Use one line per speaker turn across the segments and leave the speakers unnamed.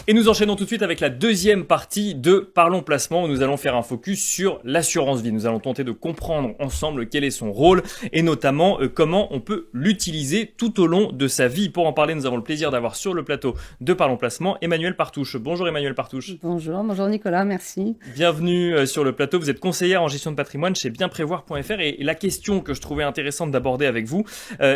Et nous enchaînons tout de suite avec la deuxième partie de Parlons Placement où nous allons faire un focus sur l'assurance vie. Nous allons tenter de comprendre ensemble quel est son rôle et notamment comment on peut l'utiliser tout au long de sa vie. Pour en parler, nous avons le plaisir d'avoir sur le plateau de Parlons Placement Emmanuelle Partouche. Bonjour Emmanuelle Partouche.
Bonjour Nicolas, merci.
Bienvenue sur le plateau. Vous êtes conseillère en gestion de patrimoine chez bienprévoir.fr et la question que je trouvais intéressante d'aborder avec vous,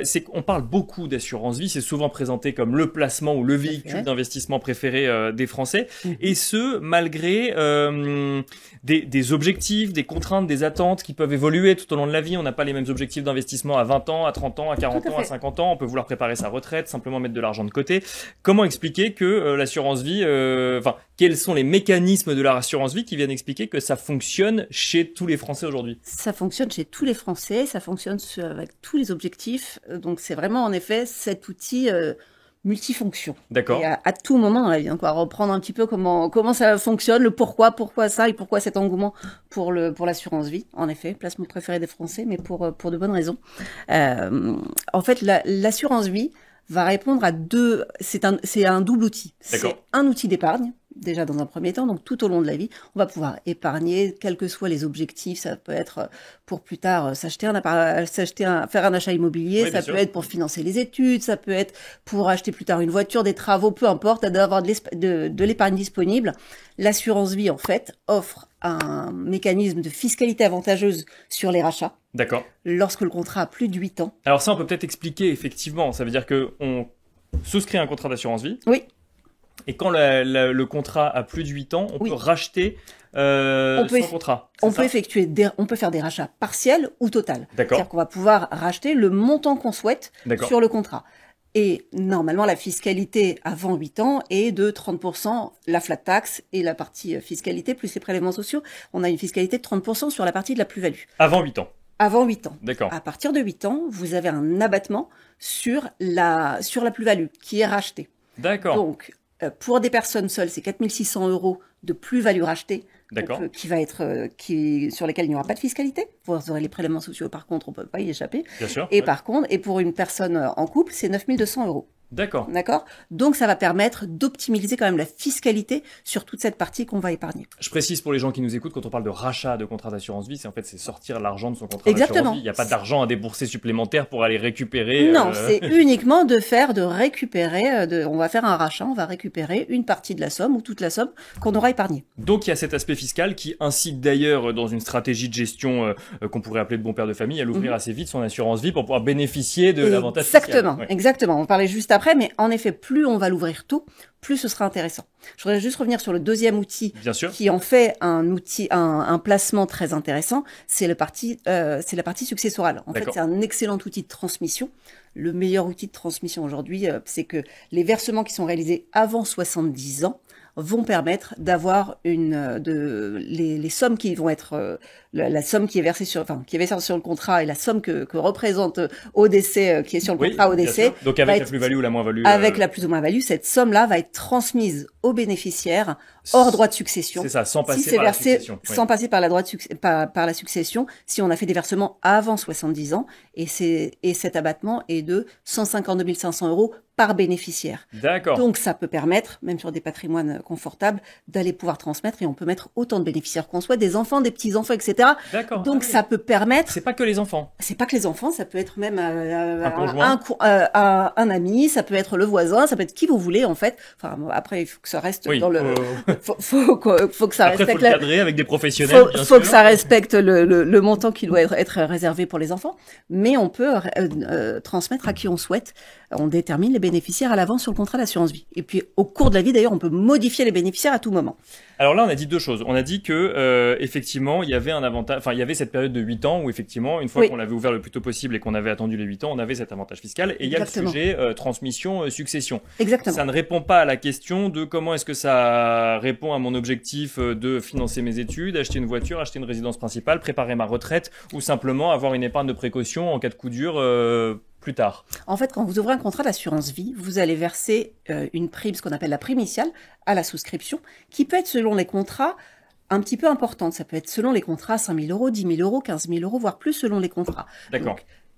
c'est qu'on parle beaucoup d'assurance vie. C'est souvent présenté comme le placement ou le véhicule d'investissement préféré des Français, et ce malgré des objectifs, des contraintes, des attentes qui peuvent évoluer tout au long de la vie. On n'a pas les mêmes objectifs d'investissement à 20 ans, à 30 ans, à 40 ans, à 50 ans. On peut vouloir préparer sa retraite, simplement mettre de l'argent de côté. Comment expliquer que l'assurance vie, quels sont les mécanismes de l'assurance vie qui viennent expliquer que ça fonctionne chez tous les Français aujourd'hui?
Ça fonctionne chez tous les Français, ça fonctionne avec tous les objectifs. Donc c'est vraiment en effet cet outil multifonction.
D'accord.
Et à tout moment dans la vie. Donc on va reprendre un petit peu comment ça fonctionne, le pourquoi ça et pourquoi cet engouement pour l'assurance vie. En effet, placement préféré des Français, mais pour de bonnes raisons. En fait, l'assurance vie va répondre à c'est un double outil.
D'accord.
C'est un outil d'épargne. Déjà dans un premier temps, donc tout au long de la vie, on va pouvoir épargner, quels que soient les objectifs. Ça peut être pour plus tard faire un achat immobilier, ça peut être pour financer les études, ça peut être pour acheter plus tard une voiture, des travaux, peu importe, d'avoir de l'épargne disponible. L'assurance vie, en fait, offre un mécanisme de fiscalité avantageuse sur les rachats.
D'accord.
Lorsque le contrat a plus de 8 ans.
Alors ça, on peut peut-être expliquer effectivement. Ça veut dire que on souscrit un contrat d'assurance vie.
Oui.
Et quand le contrat a plus de 8 ans, on peut racheter son contrat.
On peut faire des rachats partiels ou total.
D'accord.
C'est-à-dire qu'on va pouvoir racheter le montant qu'on souhaite sur le contrat. Et normalement, la fiscalité avant 8 ans est de 30%, la flat tax et la partie fiscalité plus les prélèvements sociaux. On a une fiscalité de 30% sur la partie de la plus-value.
Avant 8 ans.
Avant 8 ans.
D'accord.
À partir de 8 ans, vous avez un abattement sur la plus-value qui est rachetée.
D'accord.
Donc, pour des personnes seules, c'est 4 600 € de plus-value rachetée, sur lesquels il n'y aura pas de fiscalité. Vous aurez les prélèvements sociaux, par contre, on ne peut pas y échapper.
Bien sûr.
Et pour une personne en couple, c'est 9 200 €.
D'accord.
D'accord. Donc, ça va permettre d'optimiser quand même la fiscalité sur toute cette partie qu'on va épargner.
Je précise pour les gens qui nous écoutent, quand on parle de rachat de contrat d'assurance vie, c'est sortir l'argent de son contrat
Exactement.
d'assurance vie. Il n'y a pas d'argent à débourser supplémentaire pour aller récupérer.
Non, c'est uniquement on va faire un rachat, on va récupérer une partie de la somme ou toute la somme qu'on aura épargnée.
Donc, il y a cet aspect fiscal qui incite d'ailleurs dans une stratégie de gestion qu'on pourrait appeler de bon père de famille à l'ouvrir assez vite son assurance vie pour pouvoir bénéficier de l'avantage fiscal.
Exactement. On parlait juste après, mais en effet, plus on va l'ouvrir tôt, plus ce sera intéressant. Je voudrais juste revenir sur le deuxième outil qui en fait un placement très intéressant, c'est la partie successorale. En fait, c'est un excellent outil de transmission. Le meilleur outil de transmission aujourd'hui, c'est que les versements qui sont réalisés avant 70 ans vont permettre d'avoir les sommes qui vont être la somme qui est versée sur le contrat et la somme que représente au décès qui est sur le contrat au décès.
Donc avec la plus-value ou la moins-value.
Avec la plus ou moins-value, cette somme-là va être transmise aux bénéficiaires hors droit de succession.
C'est ça, sans passer par la succession.
Sans passer par la succession, si on a fait des versements avant 70 ans, et cet abattement est de 152 500 € par bénéficiaire.
D'accord.
Donc ça peut permettre, même sur des patrimoines confortables, d'aller pouvoir transmettre, et on peut mettre autant de bénéficiaires qu'on souhaite, des enfants, des petits-enfants, etc.
D'accord.
Donc ça peut permettre...
C'est pas que les enfants.
C'est pas que les enfants, ça peut être même
un
un ami, ça peut être le voisin, ça peut être qui vous voulez en fait. Enfin après il faut que ça reste dans le... faut que ça
après,
respecte...
faut le cadrer avec des professionnels,
faut que ça respecte le montant qui doit être réservé pour les enfants. Mais on peut transmettre à qui on souhaite. On détermine les bénéficiaires à l'avance sur le contrat d'assurance vie. Et puis, au cours de la vie, d'ailleurs, on peut modifier les bénéficiaires à tout moment.
Alors là, on a dit deux choses. On a dit que effectivement, il y avait un avantage. Enfin, il y avait cette période de 8 ans où effectivement, une fois qu'on l'avait ouvert le plus tôt possible et qu'on avait attendu les 8 ans, on avait cet avantage fiscal. Et il y a le sujet transmission, succession.
Exactement.
Ça ne répond pas à la question de comment est-ce que ça répond à mon objectif de financer mes études, acheter une voiture, acheter une résidence principale, préparer ma retraite ou simplement avoir une épargne de précaution en cas de coup dur plus tard.
En fait, quand vous ouvrez un contrat d'assurance vie, vous allez verser une prime, ce qu'on appelle la prime initiale, à la souscription, qui peut être selon les contrats un petit peu importante. Ça peut être selon les contrats 5 000 €, 10 000 €, 15 000 €, voire plus selon les contrats.
D'accord.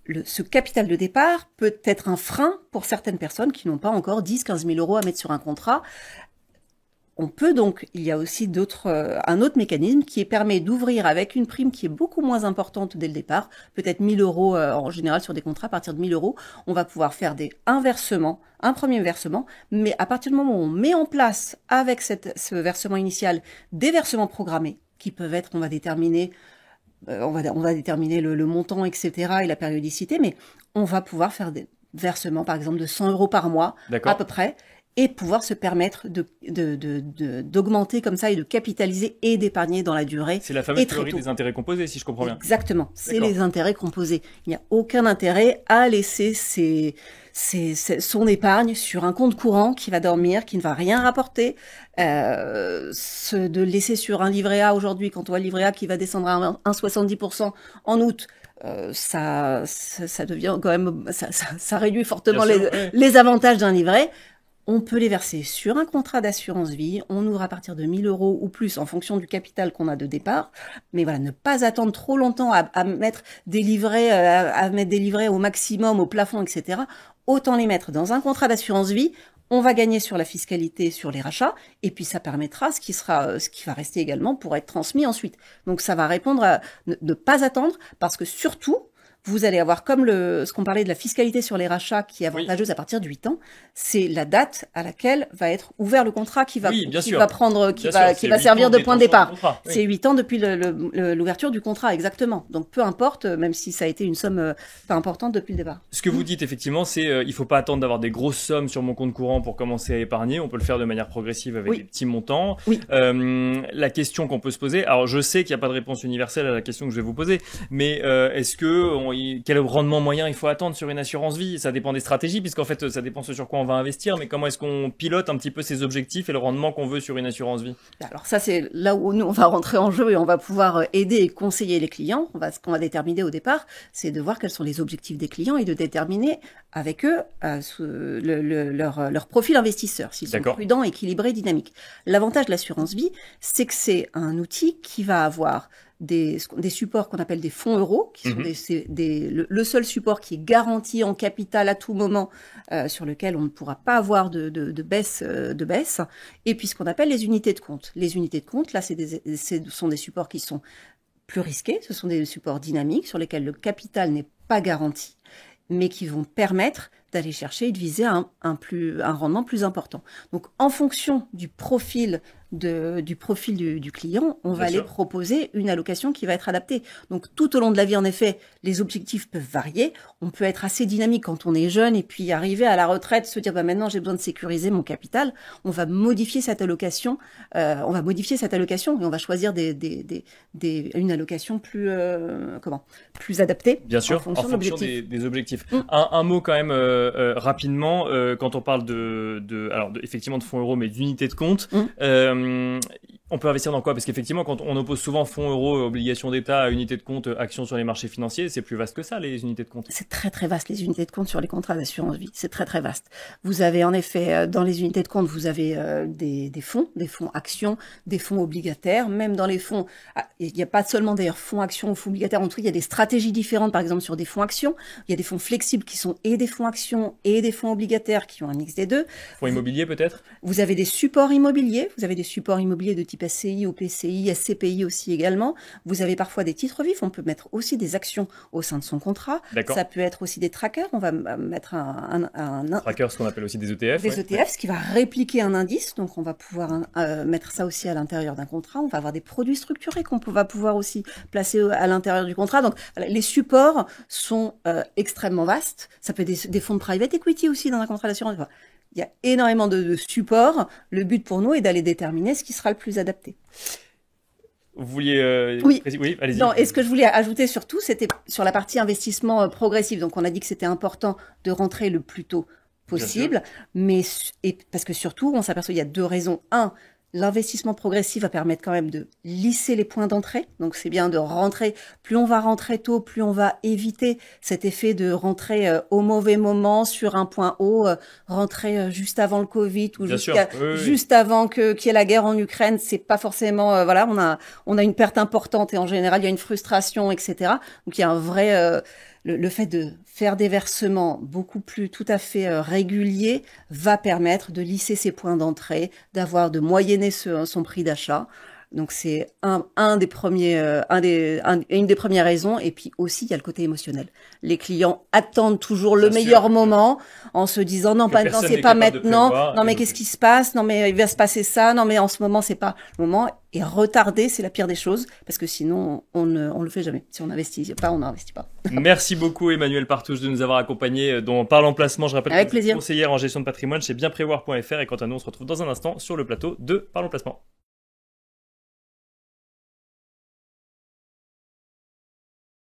Donc, ce capital de départ peut être un frein pour certaines personnes qui n'ont pas encore 10, 15 000 € à mettre sur un contrat. On peut donc, il y a aussi un autre mécanisme qui permet d'ouvrir avec une prime qui est beaucoup moins importante dès le départ, peut-être 1 000 € en général sur des contrats, à partir de 1 000 €, on va pouvoir faire un premier versement, mais à partir du moment où on met en place avec ce versement initial des versements programmés qui peuvent être, on va déterminer le montant, etc. et la périodicité, mais on va pouvoir faire des versements, par exemple, de 100 € par mois, à peu près, et pouvoir se permettre d'augmenter comme ça et de capitaliser et d'épargner dans la durée.
C'est la fameuse théorie des intérêts composés, si je comprends bien.
Exactement, c'est les intérêts composés. Il n'y a aucun intérêt à laisser son épargne sur un compte courant qui va dormir, qui ne va rien rapporter. De laisser sur un livret A aujourd'hui, quand on voit le livret A qui va descendre à 1,70% en août, ça devient quand même, ça réduit fortement les avantages d'un livret. On peut les verser sur un contrat d'assurance vie. On ouvre à partir de 1 000 € ou plus en fonction du capital qu'on a de départ. Mais voilà, ne pas attendre trop longtemps à mettre des livrets au maximum, au plafond, etc. Autant les mettre dans un contrat d'assurance vie. On va gagner sur la fiscalité, sur les rachats, et puis ça permettra ce qui va rester également pour être transmis ensuite. Donc ça va répondre à ne pas attendre, parce que surtout, vous allez avoir comme ce qu'on parlait de la fiscalité sur les rachats qui est avantageuse à partir de 8 ans, c'est la date à laquelle va être ouvert le contrat qui va servir de point de départ. C'est 8 ans depuis l'ouverture du contrat, exactement. Donc peu importe, même si ça a été une somme pas importante depuis le départ.
Ce que vous dites effectivement, c'est il faut pas attendre d'avoir des grosses sommes sur mon compte courant pour commencer à épargner. On peut le faire de manière progressive avec des petits montants. La question qu'on peut se poser, alors je sais qu'il n'y a pas de réponse universelle à la question que je vais vous poser, mais est-ce que quel rendement moyen il faut attendre sur une assurance vie? Ça dépend des stratégies, puisqu'en fait, ça dépend sur quoi on va investir, mais comment est-ce qu'on pilote un petit peu ses objectifs et le rendement qu'on veut sur une assurance vie?
Alors ça, c'est là où nous, on va rentrer en jeu et on va pouvoir aider et conseiller les clients. Ce qu'on va déterminer au départ, c'est de voir quels sont les objectifs des clients et de déterminer avec eux leur profil investisseur, s'ils sont prudents, équilibrés, dynamiques. L'avantage de l'assurance vie, c'est que c'est un outil qui va avoir des supports qu'on appelle des fonds euros, qui sont le seul support qui est garanti en capital à tout moment, sur lequel on ne pourra pas avoir de baisse, et puis ce qu'on appelle les unités de compte. Les unités de compte, là, ce sont des supports qui sont plus risqués, ce sont des supports dynamiques sur lesquels le capital n'est pas garanti, mais qui vont permettre d'aller chercher et de viser un rendement plus important. Donc, en fonction du profil du client, on va aller proposer une allocation qui va être adaptée. Donc, tout au long de la vie, en effet, les objectifs peuvent varier. On peut être assez dynamique quand on est jeune et puis arriver à la retraite, se dire, maintenant, j'ai besoin de sécuriser mon capital. On va modifier cette allocation. Et on va choisir une allocation plus adaptée.
Bien sûr, en fonction des objectifs. Un mot quand même, rapidement, quand on parle effectivement de fonds euros, mais d'unités de compte, on peut investir dans quoi? Parce qu'effectivement, quand on oppose souvent fonds euros, obligations d'État à unités de compte, actions sur les marchés financiers, c'est plus vaste que ça, les unités de compte.
C'est très très vaste, les unités de compte sur les contrats d'assurance vie. C'est très très vaste. Vous avez en effet, dans les unités de compte, vous avez des fonds actions, des fonds obligataires. Même dans les fonds, il n'y a pas seulement d'ailleurs fonds actions ou fonds obligataires. En tout cas, il y a des stratégies différentes, par exemple sur des fonds actions. Il y a des fonds flexibles qui sont et des fonds actions et des fonds obligataires qui ont un mix des deux.
Fonds immobiliers peut-être?
Vous avez des supports immobiliers. Vous avez des supports immobiliers de type SCI ou PCI, SCPI aussi également. Vous avez parfois des titres vifs. On peut mettre aussi des actions au sein de son contrat. Ça peut être aussi des trackers. On va mettre un
tracker, ce qu'on appelle aussi des ETF.
Des ETF, ce qui va répliquer un indice. Donc, on va pouvoir mettre ça aussi à l'intérieur d'un contrat. On va avoir des produits structurés qu'on va pouvoir aussi placer à l'intérieur du contrat. Donc, voilà, les supports sont extrêmement vastes. Ça peut être des fonds de private equity aussi dans un contrat d'assurance. Il y a énormément de supports. Le but pour nous est d'aller déterminer ce qui sera le plus adapté.
Vous vouliez... Oui, allez-y.
Non, et ce que je voulais ajouter surtout, c'était sur la partie investissement progressif. Donc, on a dit que c'était important de rentrer le plus tôt possible. Parce que surtout, on s'aperçoit qu'il y a deux raisons. L'investissement progressif va permettre quand même de lisser les points d'entrée. Donc, c'est bien de rentrer. Plus on va rentrer tôt, plus on va éviter cet effet de rentrer au mauvais moment sur un point haut, rentrer juste avant le Covid ou juste avant qu'il y ait la guerre en Ukraine. C'est pas forcément, on a une perte importante et en général, il y a une frustration, etc. Donc, il y a un vrai, le fait de faire des versements beaucoup plus tout à fait réguliers va permettre de lisser ses points d'entrée, de moyenner son prix d'achat. Donc c'est une des premières raisons. Et puis aussi, il y a le côté émotionnel. Les clients attendent toujours le meilleur moment en se disant non, c'est pas maintenant. Non, mais qu'est-ce qui se passe? Non, mais il va se passer ça. Non, mais en ce moment, c'est pas le moment. Et retarder, c'est la pire des choses parce que sinon, on le fait jamais. Si on n'investit pas, on n'investit pas.
Merci beaucoup, Emmanuelle Partouche, de nous avoir accompagnés dans Parle en placement. Je rappelle
que
vous êtes conseillère en gestion de patrimoine chez bienprévoir.fr. Et quant à nous, on se retrouve dans un instant sur le plateau de Parle en placement.